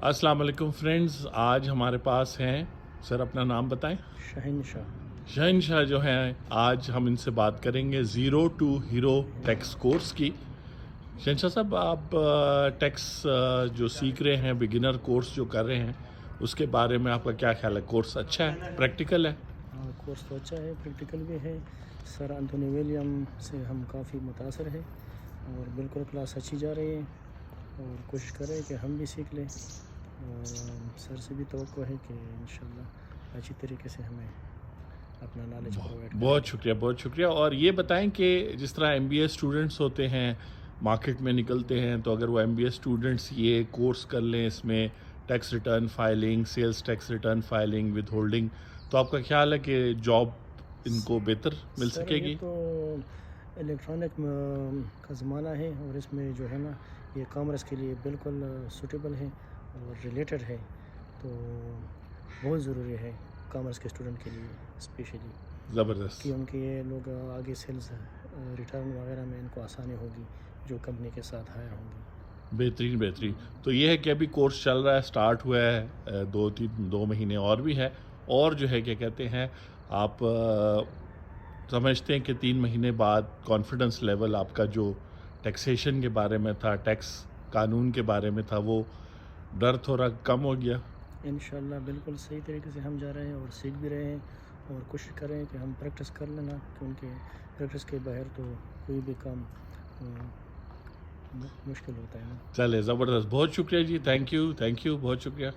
अस्सलाम वालेकुम फ्रेंड्स, आज हमारे पास हैं सर, अपना नाम बताएं। शहनशाह जो हैं, आज हम इनसे बात करेंगे zero to hero tax course की। शहनशाह साहब, आप टैक्स जो सीख रहे हैं, बिगिनर कोर्स जो कर रहे हैं, उसके बारे में आपका क्या ख्याल है? कोर्स अच्छा है, प्रैक्टिकल है? हाँ, कोर्स तो अच्छा है, प्रैक्टिकल भी है। सर एंथोनी विलियम से हम काफ़ी मुतासर हैं और बिल्कुल क्लास अच्छी जा रही है और कोशिश कर रहे हैं कि हम भी सीख लें। और सर से भी तवक्को है कि इंशाल्लाह अच्छी तरीके से हमें अपना नॉलेज प्रोवाइड बहुत शुक्रिया, बहुत शुक्रिया। और ये बताएं कि जिस तरह MBA स्टूडेंट्स होते हैं, मार्केट में निकलते हैं, तो अगर वो MBA स्टूडेंट्स ये कोर्स कर लें, इसमें tax return filing, sales tax return filing, withholding, तो आपका ख्याल है कि जॉब इनको बेहतर मिल सर, सकेगी? ये तो इलेक्ट्रॉनिक का ज़माना है और इसमें जो है ना, ये कॉमर्स के लिए बिल्कुल सूटेबल है और रिलेटेड है, तो बहुत ज़रूरी है कॉमर्स के स्टूडेंट के लिए स्पेशली, ज़बरदस्त। कि उनके ये लोग आगे सेल्स रिटर्न वगैरह में इनको आसानी होगी जो कंपनी के साथ हायर होंगी। बेहतरीन, बेहतरीन। तो ये है कि अभी कोर्स चल रहा है, स्टार्ट हुआ है, 2 महीने और भी है। और जो है क्या कहते हैं, आप समझते हैं कि 3 महीने बाद कॉन्फिडेंस लेवल आपका जो टैक्सेशन के बारे में था, टैक्स कानून के बारे में था, वो डर थोड़ा कम हो गया? इंशाल्लाह बिल्कुल सही तरीके से हम जा रहे हैं और सीख भी रहे हैं और कोशिश कर रहे हैं कि हम प्रैक्टिस कर लेना, क्योंकि प्रैक्टिस के बगैर तो कोई भी काम मुश्किल होता है ना। चले, ज़बरदस्त। बहुत शुक्रिया जी, थैंक यू, बहुत शुक्रिया।